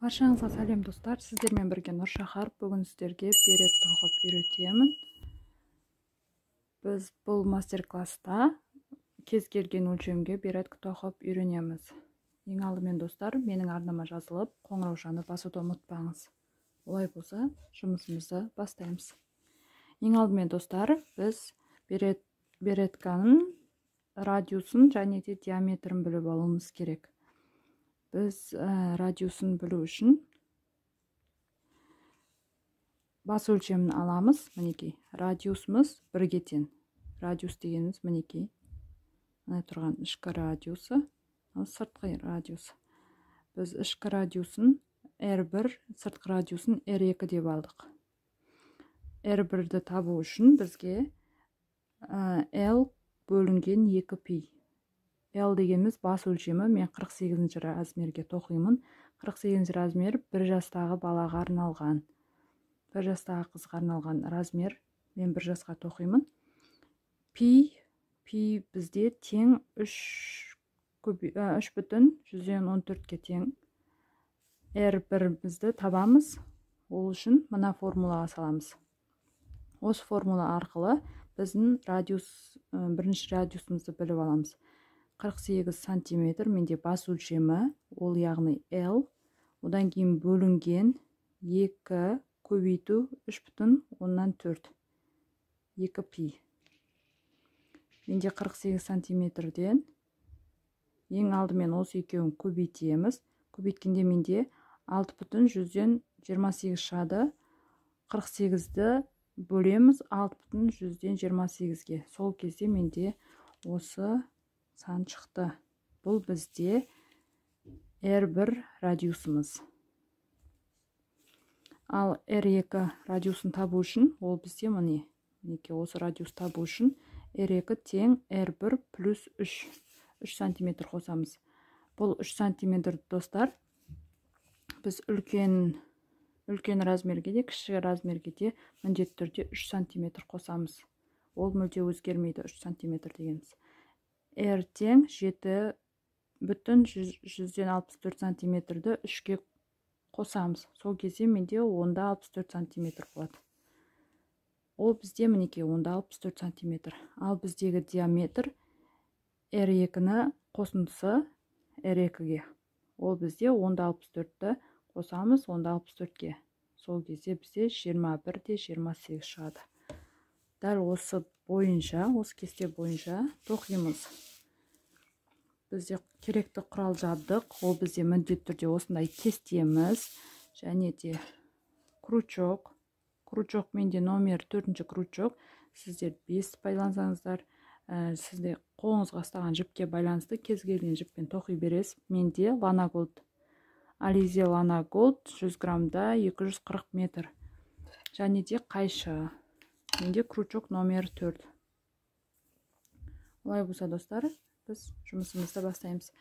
Баршаңызға сәлем достар, сіздермен бірге Нұршахар. Бүгін сіздерге берет тоқып үйретемін. Біз бұл мастер-класста кез келген өлшемге берет тоқып үйренеміз. Ең алдымен достар, менің арнама жазылып, қоңыраушаны басуды ұмытпаңыз. Олай болса, жұмысымызды бастаймыз. Ең алдымен достар, біз беретканың радиусын және де диаметрін біліп алуымыз керек. Біз радиусын білу үшін бас өлшемін аламыз. Мінекей, радиусымыз 1-ге тең. Радиус дегеніміз мінекей. Мына тұрған ішкі радиусы, сыртқы радиусы. Біз ішкі радиусын R1, сыртқы радиусын R2 деп алдық. R1-ді табу үшін бізге L бөлінген 2π. L дегеніміз бас өлшемі. Мен 48-ші размерге тоқимын. 48-ші размер 1 жастағы балаға арналған. 1 жастағы қызға арналған размер. Мен 1 жасқа тоқимын. Пи бізде тең 3,14-ке тең. R1 бізді табамыз. Ол үшін мына формулаға саламыз. Осы формула арқылы біздің бірінші радиусымызды біліп аламыз. 48 сантиметр менде бас өлшемі, ол яғни L. Одан кейін бөлінген 2 көбейту 3,14. 2π. Менде 48 сантиметрден ең алдымен осы екеуін көбейтеміз. Көбейткенде менде 6,128 шығады. 48-ді бөлеміз 6,128-ге. Сол кезде менде осы сан шықты. Бұл бізде R1 радиусымыз. Ал R2 радиусын табу үшін, ол бізде мінекей осы радиус табу үшін R2 тең R1 плюс 3 сантиметр қосамыз. Бұл 3 сантиметр достар, біз үлкен размерге де, кіші размерге де міндетті түрде 3 сантиметр қосамыз. Ол мүлде өзгермейді 3 сантиметр дегеніміз. R тең 7,164 сантиметрді 3-ке қосамыз. Сол кезде менде 10-64 сантиметр болады. Ол бізде мінекей 10-64 сантиметр. Ал біздегі диаметр R2-ні қосындысы R2-ге. Ол бізде 10-64-ті қосамыз 10-64-ге. Сол кезде бізде 21,28 шығады. Дәл осы бойынша, осы кесте бойынша тоқимыз. Бізде керекті құрал жабдық. Ол бізде міндетті түрде осындай кестеміз және де крючок. Крючок менде номер 4-ші крючок. Сіздер 5 байлансаңыздар, сізде қолыңызға ұстаған жіпке байланысты кез келген жіппен тоқи бересіз. Менде Lana Gold, Alize Lana Gold 100 граммда 240 метр. Және де қайшы. Менде крючок номер 4. Олай болса достар, біз жұмысымызды бастаймыз.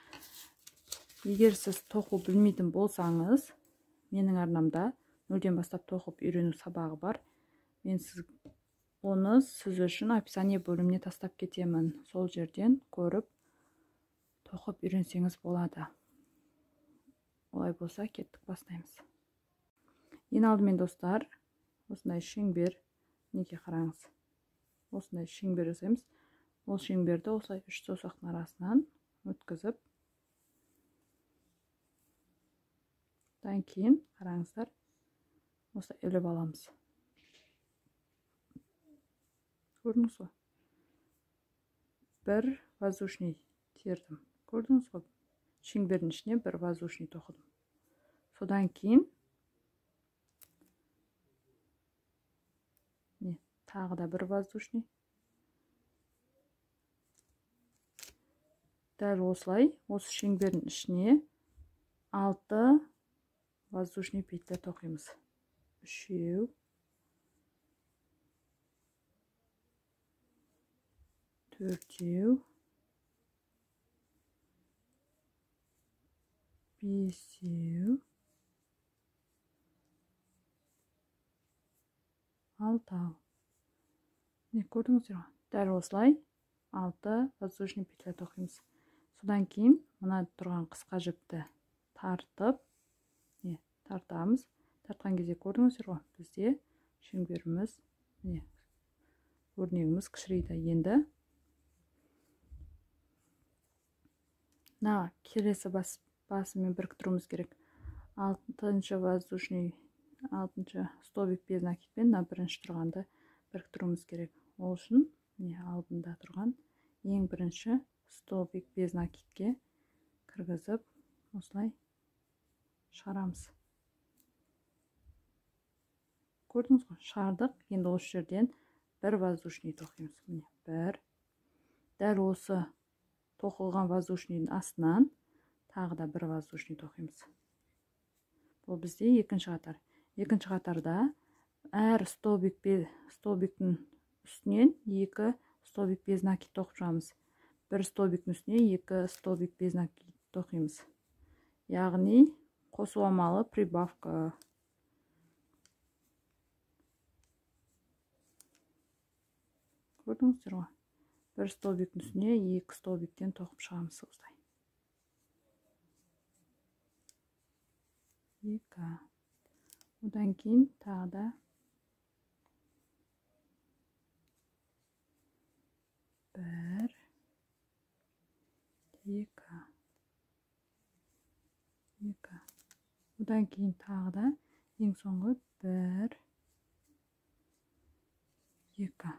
Егер сіз тоқу білмейтін болсаңыз, менің арнамда 0-ден бастап тоқып үйрену сабағы бар. Мен оны сіз үшін описание бөліміне тастап кетемін. Сол жерден көріп тоқып үйренсеңіз болады. Олай болса, кеттік бастаймыз. Ең алдымен достар, осындай шеңбер, неге қараңыз. Осындай шеңбер жасаймыз. Ол шеңберді осылай 3 саусақтың арасынан өткізіп, одан кейін қараңыздар, осылай іліп аламыз. Көрдіңіз ғой? Бір воздушный тердім. Көрдіңіз ғой? Шеңбердің ішіне бір воздушный тоқыдым. Содан кейін тағы да бір воздушный. Дәл осылай, осы шеңбердің ішіне 6 воздушный петля тоқимыз. 3, 4, 5, 6. Не көрдіңіздер ме? Дәл осылай 6 воздушный петля тоқимыз. Содан кейін мына тұрған қысқа жіпті тартып, тартамыз. Тартқан кезде көрдіңіздер ғой, бізде шеңберіміз, міне, өрнегіміз кішірейді. Енді келесі басымен біріктіруіміз керек. 6-шы воздушный, 6-шы столбик без накидпен бірінші тұрғанды біріктіруіміз керек. Ол үшін алдында тұрған ең бірінші столбик без накидке кіргізіп, осылай шығарамыз. Көрдіңіз ғой, шығардық. Енді осы жерден бір воздушный тоқимыз. Міне, бір. Дәл осы тоқылған воздушныйдың астынан тағы да бір воздушный тоқимыз. Бұл бізде екінші қатар. Екінші қатарда әр столбиктің үстінен 2 столбик без накид тоқып шығамыз. Бір столбиктің үстіне 2 столбик без накид тоқимыз. Яғни қосыламалы прибавка. Көрдіңіздер ғой? Бір столбиктің үстіне 2 столбиктен тоқып шығамыз осылай. 2. Одан кейін тағы да 1, 2. Одан кейін тағы да ең соңғы 1, 2.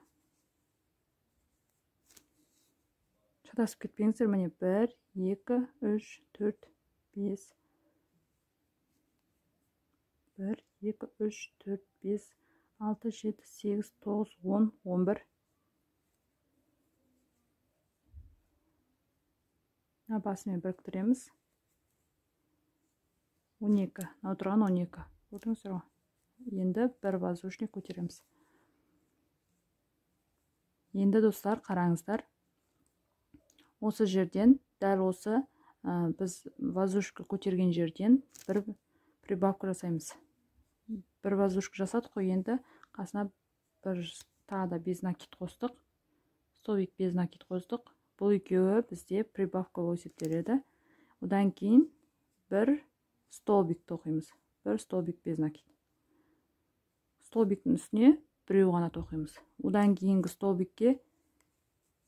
Шатасып кетпеңіздер, міне 1, 2, 3, 4, 5. 1, 2, 3, 4, 5, 6, 7, 8, 9, 10, 11. Басымен біріктіреміз. 12. Отырған 12. Көрдіңіздер ғой? Енді бір воздушный көтереміз. Енді достар, қараңыздар. Осы жерден, дәл осы біз воздушка көтерген жерден бір прибавка жасаймыз. Бір воздушка жасадық қой, енді қасына бір тағы да без накид қостық. Столбик без накид қостық. Бұл екеуі бізде прибавка болып есептеледі. Одан кейін бір столбик тоқимыз. Бір столбик без накид. Столбиктің үстіне біреу ғана тоқимыз. Одан кейінгі столбикке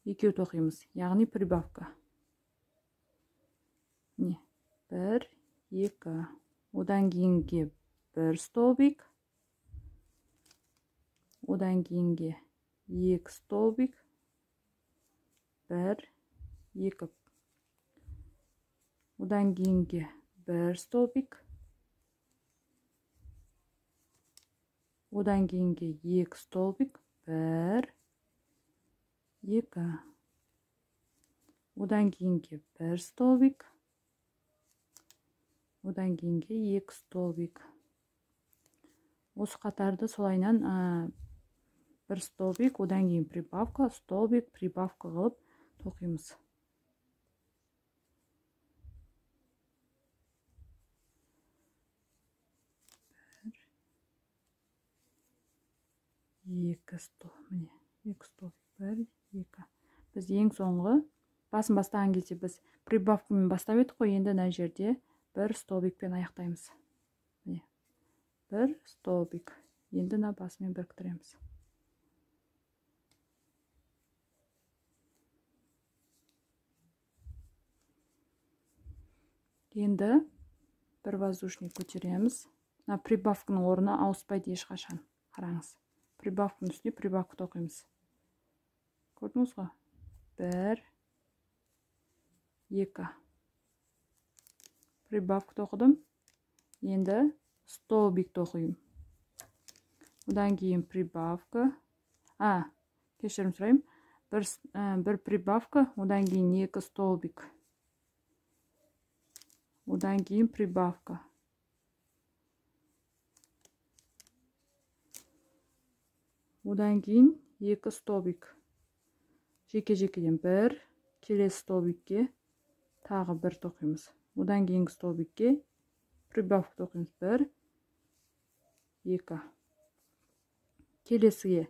екеу тоқимыз. Яғни прибавка. Не? 1, 2. Одан кейінге бір столбик. Одан кейінге 2 столбик. 1, 2. Одан кейінге бір столбик. Одан кейінге 2 столбик. 1, 2. Одан кейінге бір столбик. Одан кейінге 2 столбик. Осы қатарды солайнан бір столбик, одан кейін прибавка, столбик, прибавка қылып тоқимыз. 2 столбик, міне, 2 столбик, 1, 2. Біз ең соңғы басын бастаған кезде біз прибавкамен бастап едік қой, енді мына жерде бір столбикпен аяқтаймыз. Міне, бір столбик. Енді мына басымен біріктіреміз. Енді бір воздушный көтереміз. Мына прибавканың орны ауыспайды ешқашан. Қараңыз. Прибавканың үстіне прибавка тоқимыз. Көрдіңіз ғой? 1, 2. Прибавка тоқыдым. Енді столбик тоқимын. Одан кейін прибавка. Кешірім сұрайым. Бір прибавка, одан кейін 2 столбик. Одан кейін прибавка. Одан кейін 2 столбик. Жеке-жекеден бір, келесі столбикке тағы бір тоқимыз. Одан кейінгі столбикке прибавка тоқимыз. 1, 2. Келесіге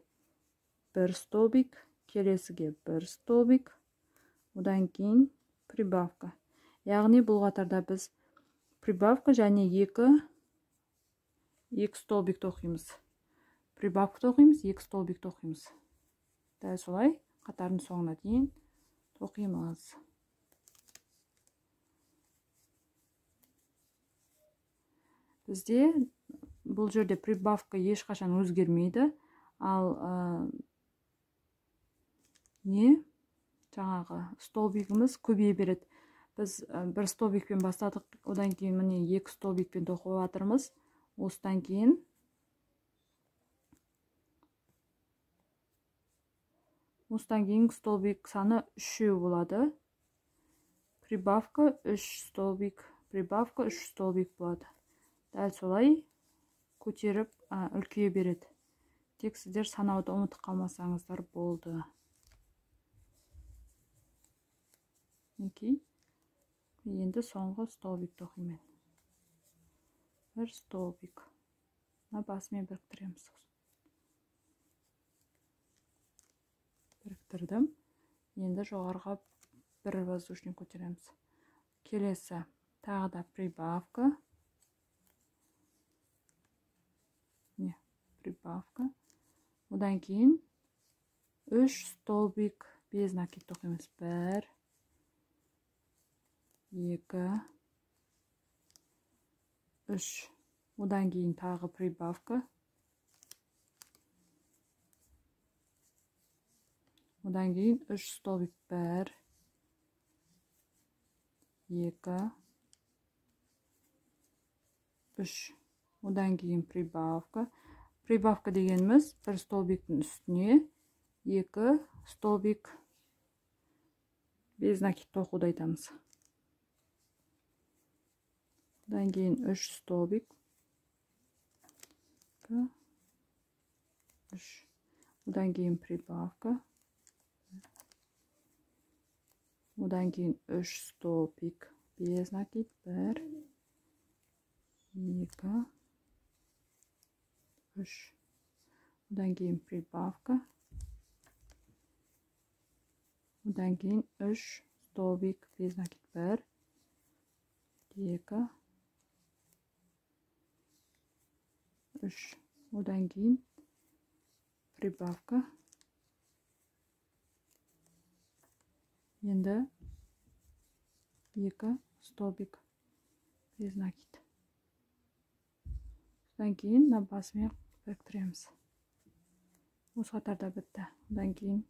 бір столбик, келесіге бір столбик. Одан кейін прибавка. Яғни бұл қатарда біз прибавка және 2 2 столбик тоқимыз. Прибавка тоқимыз, 2 столбик тоқимыз. Дәл солай қатардың соңына дейін тоқимыз. Бізде бұл жерде прибавка ешқашан өзгермейді, ал жаңағы столбигіміз көбейе береді. Біз бір столбикпен бастадық, одан кейін міне 2 столбикпен тоқып жатырмыз. Осыдан кейін столбик саны 3 болады. Прибавка 3 столбик, прибавка 3 столбик болады. Дәл солай көтеріп үлкейе береді. Тек сіздер санауды ұмытып қалмасаңыздар болды. Енді соңғы столбик тоқимын. Бір столбик. Басымен біріктіреміз. Біріктірдім. Енді жоғарыға бір воздушный көтереміз. Келесі тағы да прибавка. Прибавка. Одан кейін 3 столбик без накид тоқимыз. 1, 2, 3. Одан кейін тағы прибавка. Одан кейін 3 столбик. 1, 2, 3. Одан кейін прибавка. Прибавка дегеніміз бір столбиктің үстіне 2 столбик без накид тоқуды айтамыз. Одан кейін 3 столбик. 3. Одан кейін прибавка. Одан кейін 3 столбик без накид. 1, 2, 3. Одан кейін прибавка. Одан кейін 3 столбик без накид. 1, 2, 3. Одан кейін прибавка. Енді 2 столбик без накид. Одан кейін басымен біріктіреміз. Осы қатарда бітті. Одан кейін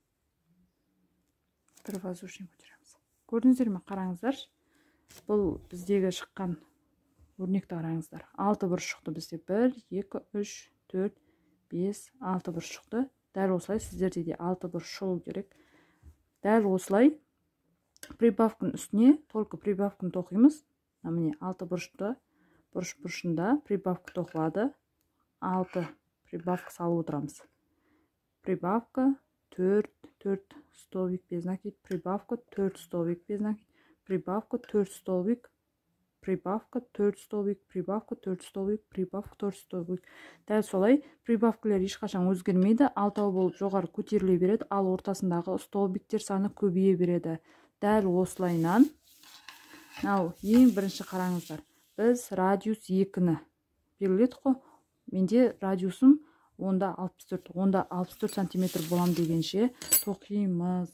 бір воздушный көтереміз. Көрдіңіздер ме? Қараңыздар. Бұл біздегі шыққан өрнекті қараңыздар. 6 бұрыш шықты бізде. 1, 2, 3, 4, 5, 6 бұрыш шықты. Дәл осылай сіздерде де 6 бұрыш шығу керек. Дәл осылай прибавканың үстіне только прибавканы тоқимыз. Міне 6 бұрышында прибавка тоқылады. 6 прибавка салып отырамыз. Прибавка 4 столбик без накид, прибавка 4 столбик без накид, прибавка 4 столбик, прибавка 4 столбик, прибавка 4 столбик, прибавка 4 столбик. Дәл солай прибавкалар ешқашан өзгермейді. 6 болып жоғары көтеріле береді, ал ортасындағы столбиктер саны көбейе береді. Дәл осылайнан ең бірінші қараңыздар. Біз радиус 2-ні белгіледік қой. Менде радиусым онда 64 сантиметр болам дегенше тоқимыз.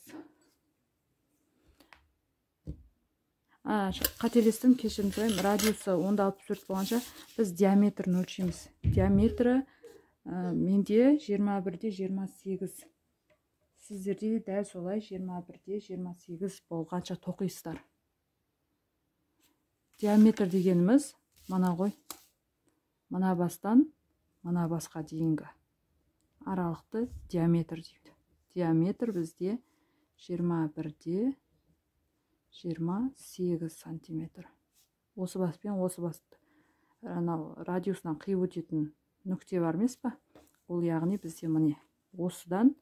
Қателестім, кешірім сұраймын. Радиусы онда 64 болғанша біз диаметрін өлшейміз. Диаметрі менде 21-де 28. Сіздерде дәл солай 21-де 28 болғанша тоқисыздар. Диаметр дегеніміз мына ғой. Мына бастан мына басқа дейінгі аралықты диаметр дейді. Диаметр бізде 21-де 28 сантиметр. Осы баспен осы басты радиусынан қиып өтетін нүкте бар емес па? Ол яғни бізде міне осыдан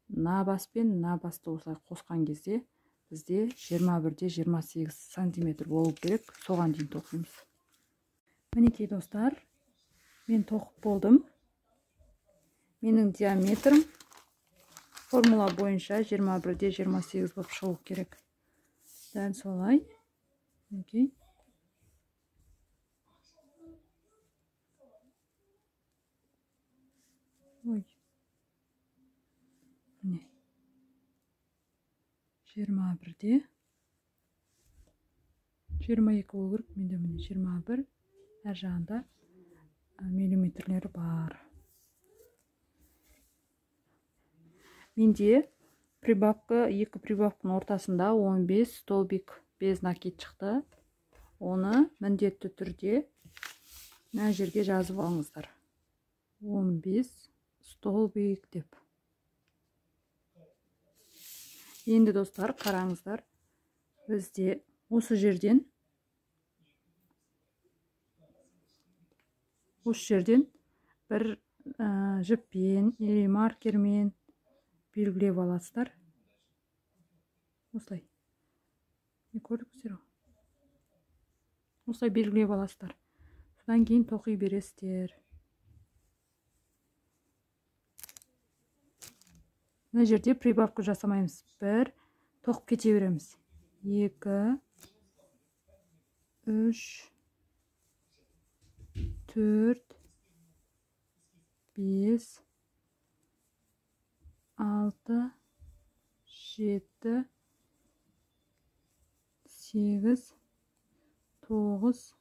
мына баспен мына басты осылай қосқан кезде бізде 21-де 28 сантиметр болу керек. Соған дейін тоқимыз. Мінекей достар, мен тоқып болдым. Менің диаметрім формула бойынша 21-де 28 болып шығу керек. Дәл солай. Ой. Міне. 21-де. 22 болу керек. Менде міне 21. Әр жағында миллиметрлері бар. Менде прибавка, екі прибавканың ортасында 15 столбик без накид шықты. Оны міндетті түрде мына жерге жазып алыңыздар. 15 столбик деп. Енді достар, қараңыздар. Бізде осы жерден бір жіппен или маркермен белгілеп аласыздар. Осылай. Көрдіңіздер? Осылай белгілеп аласыздар. Содан кейін тоқи бересіздер. Мына жерде прибавка жасамаймыз. Бір тоқып кете береміз. 2, 3, 4, 5, 6, 7, 8, 9,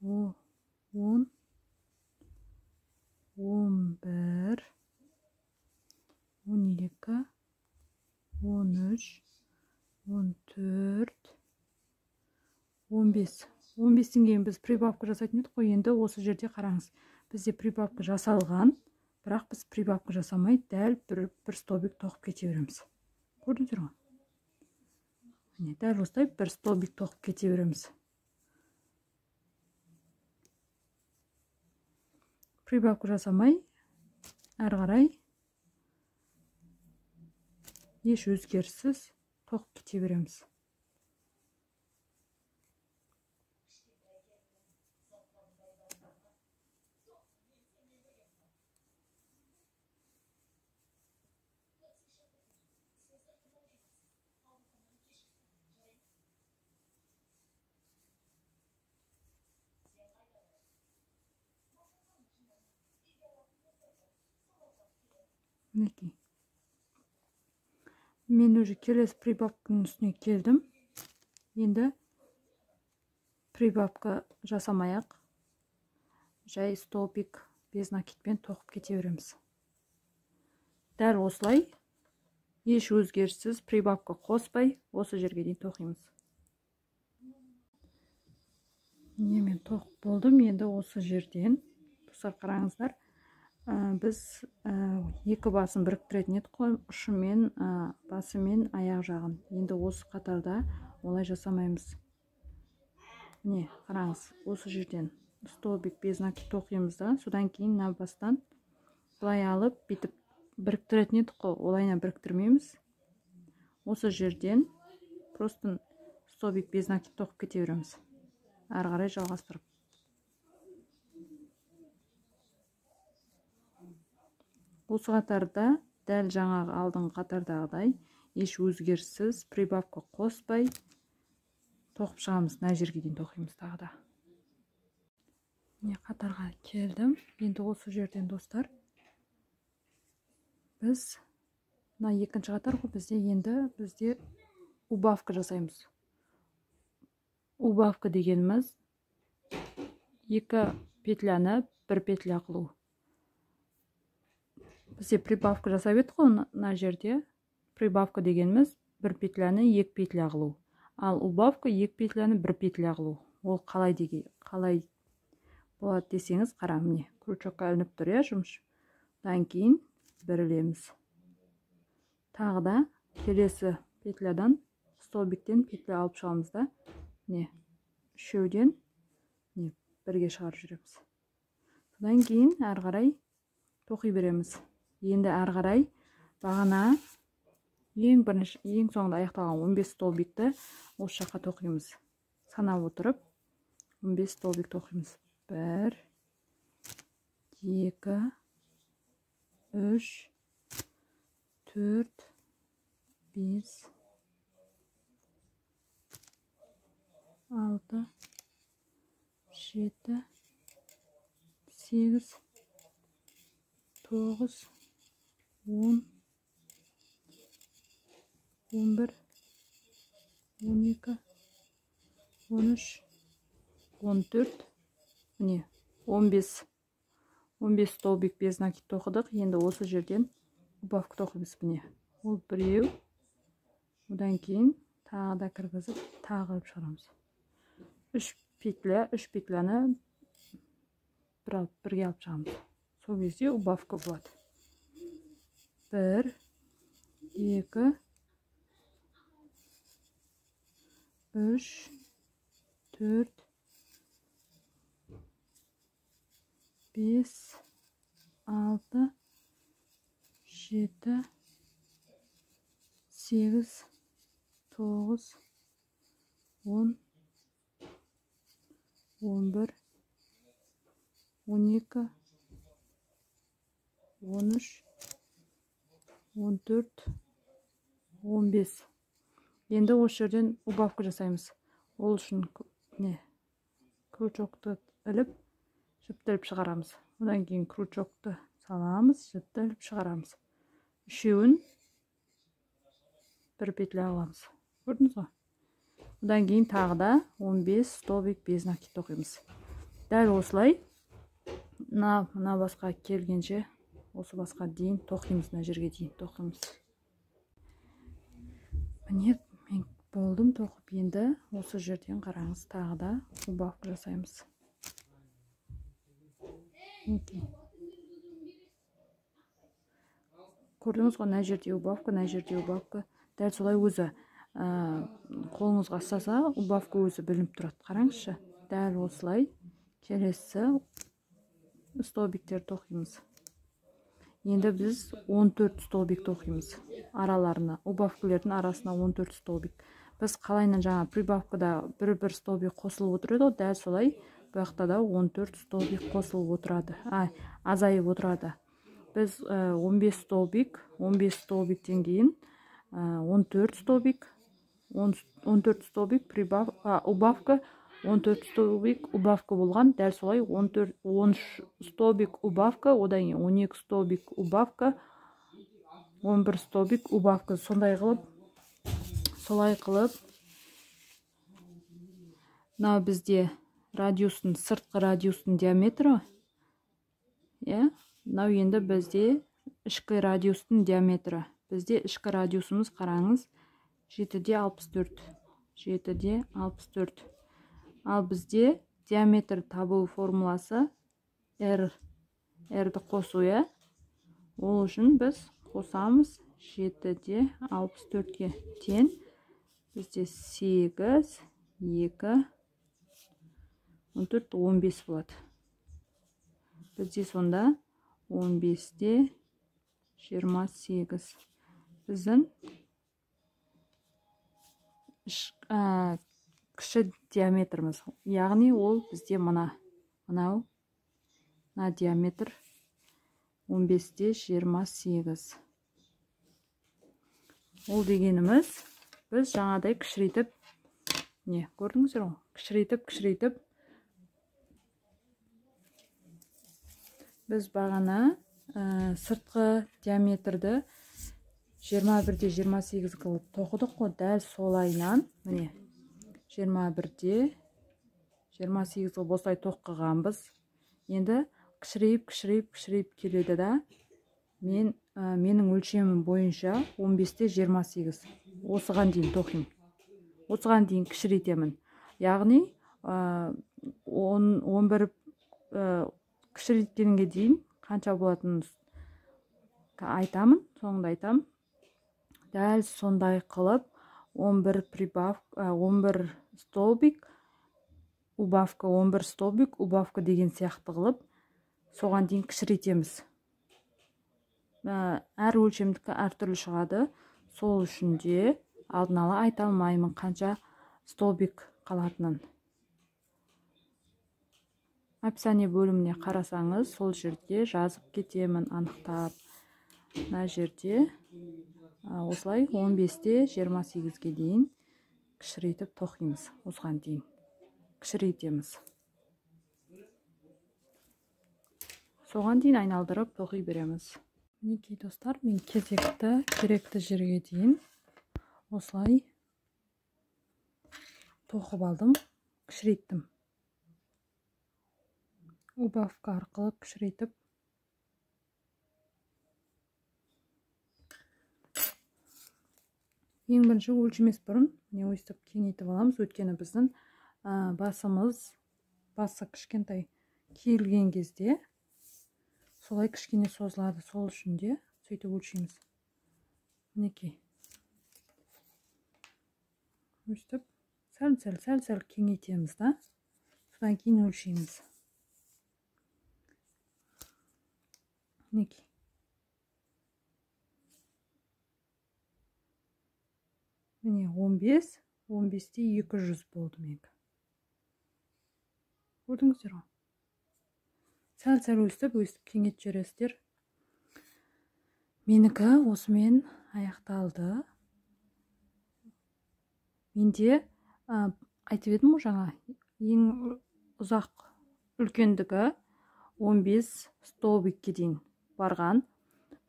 10, 11, 12, 13, 14, 15. 15-тен кейін біз прибавка жасайтын едік қой. Енді осы жерде қараңыз. Бізде прибавка жасалған, бірақ біз прибавка жасамай дәл бір столбик тоқып кете береміз. Көрдіңіздер ме? Міне, дәл осылай бір столбик тоқып кете береміз. Прибавка жасамай әрі қарай еш өзгеріссіз тоқып кете береміз. Мінекей. Мен уже келесі прибавканың үстіне келдім. Енді прибавка жасамай-ақ жай столбик без накидпен тоқып кете береміз. Дәл осылай еш өзгеріссіз прибавка қоспай осы жерге дейін тоқимыз. Мен тоқып болдым. Енді осы жерден достар, қараңыздар. Біз екі басын біріктіретін едік қой, ұшымен, басымен аяқ жағын. Енді осы қатарда олай жасамаймыз. Міне, қараңыз, осы жерден столбик без накид тоқимыз да, содан кейін мына бастан былай алып, бүйтіп біріктіретін едік қой, олайына біріктірмейміз. Осы жерден просто столбик без накид тоқып кете береміз. Әрі қарай жалғастырып. Осы қатарда дәл жаңағы алдыңғы қатардағыдай еш өзгеріссіз прибавка қоспай тоқып шығамыз. Мына жерге дейін тоқимыз тағы да. Міне қатарға келдім. Енді осы жерден достар, біз мына екінші қатар ғой, бізде убавка жасаймыз. Убавка дегеніміз екі петляны бір петля қылу. Бізде прибавка жасап едік қой, мына жерде прибавка дегеніміз бір петляны екі петля қылу. Ал убавка екі петляны бір петля қылу. Ол қалай болады десеңіз, қара, міне крючокқа ілініп тұр, жұмыс. Одан кейін бір ілеміз. Тағы да келесі петлядан столбиктен петля алып шығамыз да, міне үшеуден бірге шығарып жүреміз. Содан кейін әрі қарай тоқи береміз. Енді әрі қарай бағана ең соңында аяқталған 15 столбикті осы жаққа тоқимыз. Санап отырып 15 столбик тоқимыз. 1, 2, 3, 4, 5, 6, 7, 8, 9, 10, 11, 12, 13, 14, міне 15 столбик без накид тоқыдық. Енді осы жерден убавка тоқимыз. Міне ол біреу, одан кейін тағы да кіргізіп тағы іліп шығарамыз. 3 петляны бірге алып шығамыз. Сол кезде убавка болады. 1, 2, 3, 4, 5, 6, 7, 8, 9, 10, 11, 12, 13, 14, 15. Енді осы жерден убавка жасаймыз. Ол үшін крючокты іліп, жіпті іліп шығарамыз. Одан кейін крючокты саламыз, жіпті іліп шығарамыз. Үшеуін бір петля аламыз. Көрдіңіз ғой? Одан кейін тағы да 15 столбик без накид тоқимыз. Дәл осылай мына басқа келгенше, осы басқа дейін тоқимыз, мына жерге дейін тоқимыз. Міне мен болдым тоқып, енді осы жерден қараңыз, тағы да убавка жасаймыз. Көрдіңіз ғой, мына жерде убавка, мына жерде убавка. Дәл солай өзі қолыңызға ұстаса, убавка өзі білініп тұрады. Қараңызшы, дәл осылай келесі столбиктер тоқимыз. Енді біз 14 столбик тоқимыз араларына, убавкілердің арасына 14 столбик. Біз қалайынан жаңа прибавкада бір столбик қосылып отырады, дәл солай бұяқта да 14 столбик қосылып отырады, азайып отырады. Біз 15 столбиктен кейін 14 столбик, 14 столбик убавка, 14 столбик убавка болған, дәл солай 13 столбик убавка, одан кейін 12 столбик убавка, 11 столбик убавка. Солай қылып, мынау бізде радиустың, сыртқы радиустың диаметрі, мынау енді бізде ішкі радиустың диаметрі. Бізде ішкі радиусымыз, қараңыз, 7-де 64. Ал бізде диаметр табу формуласы R-ді қосу, ол үшін біз қосамыз 7-де 64-ке тең. Бізде 8, 2, 14, 15 болады. Бізде сонда 15-де 28. Біздің кіші диаметріміз, яғни ол бізде мынау диаметр 15-де 28. Ол дегеніміз, біз жаңадай кішірейтіп, көрдіңіздер ғой? Кішірейтіп, біз бағана сыртқы диаметрді 21-де 28 қылып тоқыдық қой, дәл солайынан, міне 21-де 28 қылып осылай тоқығанбыз. Енді кішірейіп келеді да, менің өлшемім бойынша 15-де 28 осыған дейін тоқим. Осыған дейін кішірейтемін. Яғни 11 кішірейткенге дейін қанша болатынын айтамын, соңында айтамын. Дәл сондай қылып 11 столбик убавка, 11 столбик убавка деген сияқты қылып, соған дейін кішірейтеміз. Әр өлшемдікі әртүрлі шығады. Сол үшін де алдын ала айта алмаймын қанша столбик қалатынын. Описание бөліміне қарасаңыз, сол жерде жазып кетемін анықтап. Мына жерде осылай 15-де 28-ге дейін кішірейтіп тоқимыз. Осыған дейін кішірейтеміз. соған дейін айналдырып тоқи береміз. Мінекей достар, мен кезекті керекті жерге дейін осылай тоқып алдым, кішірейттім. Убавка арқылы кішірейтіп ең бірінші өлшемес бұрын не өйстіп кеңейтіп аламыз, өйткені біздің басы кішкентай киілген кезде солай кішкене созылады, сол үшін де сөйтіп өлшейміз. Мінекей өйстіп сәл кеңейтеміз да, содан кейін өлшейміз. Мінекей міне 15-те 200 болды менікі. Көрдіңіздер ғой? Сәл өстіп кеңет жүресіздер. Менікі осымен аяқталды. Менде айтып едім жаңа, ең ұзақ үлкендігі 15 столбикке дейін барған.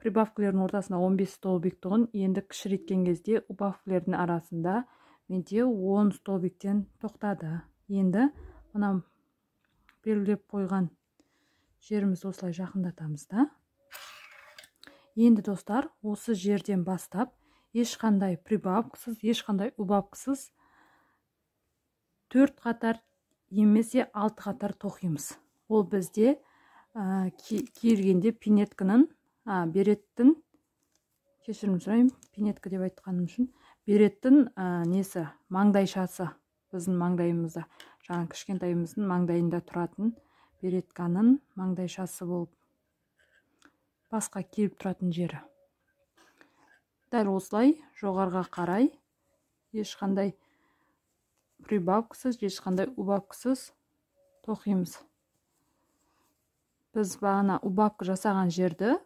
Прибавкілердің ортасында 15 столбик тұғын, енді кішірейткен кезде убавкілердің арасында менде 10 столбиктен тоқтады. Енді мына белгілеп қойған жерімізді осылай жақындатамыз да. Енді достар, осы жерден бастап ешқандай прибавкасыз, ешқандай убавкасыз 4 қатар емесе 6 қатар тоқимыз. Ол бізде киілгенде пинеткінің береттің, кешірім сұраймын, пинетка деп айтқаным үшін, береттің несі, маңдайшасы, біздің маңдайымызда, жаңа кішкентайымыздың маңдайында тұратын беретканың маңдайшасы болып басқа киіліп тұратын жері. Дәл осылай жоғарға қарай ешқандай прибавкасыз, ешқандай убавкасыз тоқимыз. Біз бағана убавка жасаған жерді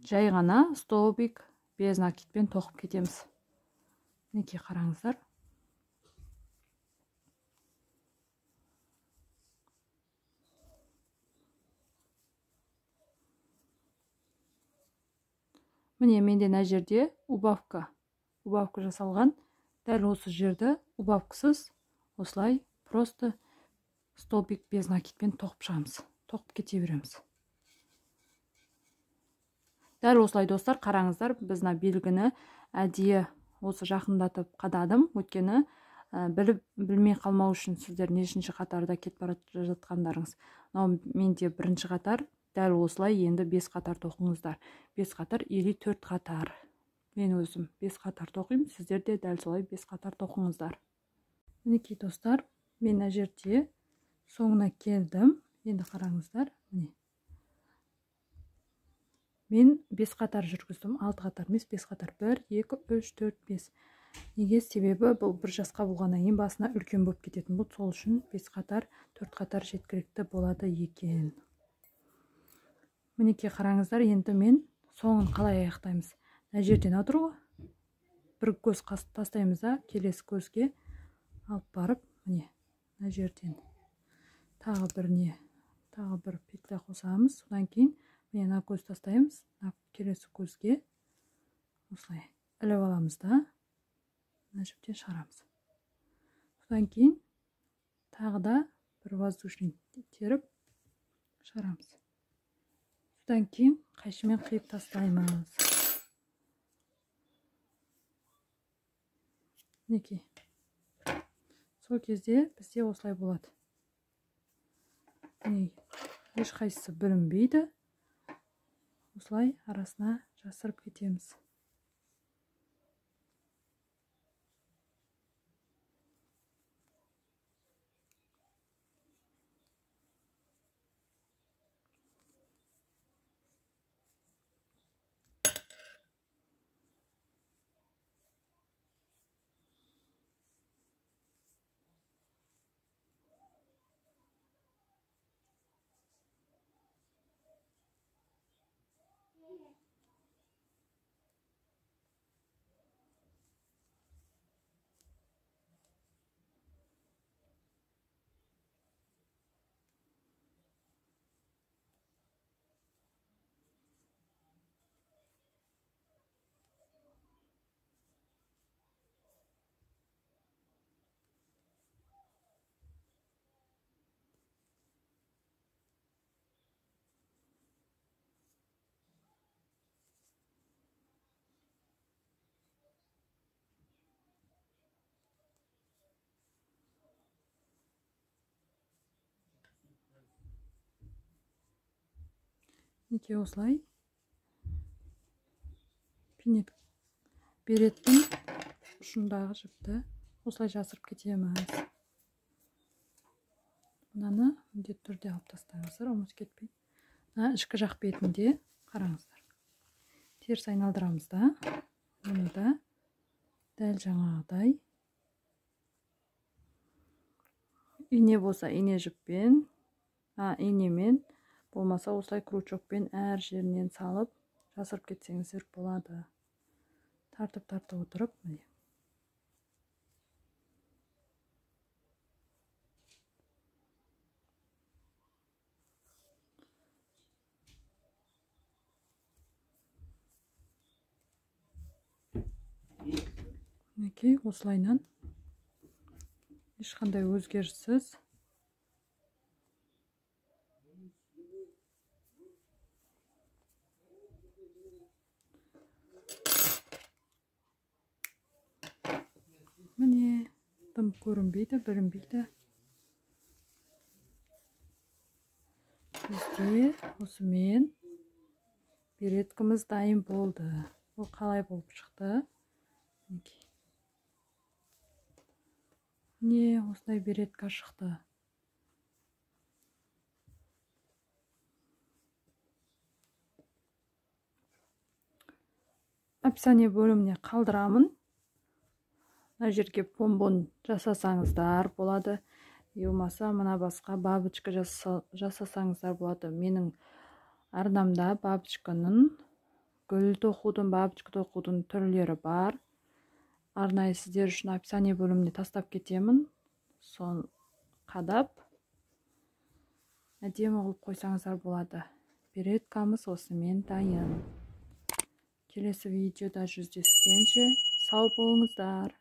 жай ғана столбик без накидпен тоқып кетеміз. Мінекей қараңыздар. Міне менде мына жерде убавка жасалған. Дәл осы жерді убавкасыз осылай просто столбик без накидпен тоқып шығамыз. Тоқып кете береміз. Дәл осылай достар, қараңыздар, біздің белгіні әдейі осы жақындатып қададым, өткені білмей қалмау үшін сіздер нешінші қатарда кетіп бара жатқандарыңыз. Менде бірінші қатар, дәл осылай енді 5 қатар тоқыңыздар. 5 қатар или 4 қатар. Мен өзім 5 қатар тоқимын, сіздер де дәл солай 5 қатар тоқыңыздар. Мінекей достар, мен мына жерде соңына келдім. Енді қараңыздар, міне. Мен 5 қатар жүргіздім, 6 қатар емес, 5 қатар. 1, 2, 3, 4, 5. Неге? Себебі бұл бір жасқа болғаннан кейін басына үлкен болып кететін бұл, сол үшін 5 қатар, 4 қатар жеткілікті болады екен. Мінекей қараңыздар, енді мен соңын қалай аяқтаймыз. Мына жерден отыр ғой. Бір көз тастаймыз да, келесі көзге алып барып, міне, мына жерден тағы бір петля қосамыз. Содан кейін мына көз тастаймыз, келесі көзге осылай іліп аламыз да, мына жіптен шығарамыз. Содан кейін тағы да бір воздушный теріп шығарамыз. Содан кейін қайшымен қиып тастаймыз. Мінекей. Сол кезде бізде осылай болады. Ешқайсысы білінбейді. Осылай арасына жасырып кетеміз. Мінекей осылай пинет береттің ұшындағы жіпті осылай жасырып кетеміз. Мынаны міндетті түрде алып тастаңыздар, ұмытып кетпей. Ішкі жақ бетінде қараңыздар. Теріс айналдырамыз да, мұны да дәл жаңағыдай ине болса ине жіппен, инемен, болмаса осылай крючокпен әр жерінен салып жасырып кетсеңіздер болады. Тартып отырып, міне. Мінекей осылайнан ешқандай өзгеріссіз міне дым көрінбейді, білінбейді. Бізде осымен береткіміз дайын болды. Ол қалай болып шықты? Не, осылай беретка шықты. Описание бөліміне қалдырамын. Мына жерге помбон жасасаңыздар болады. Болмаса мына басқа бабочка жасасаңыздар болады. Менің арнамда бабочканың, гүл тоқудың, бабочка тоқудың түрлері бар. Арнайы сіздер үшін описание бөліміне тастап кетемін. Сон қадап әдемі қылып қойсаңыздар болады. Береткамыз осымен дайын. Келесі видеода жүздескенше сау болыңыздар.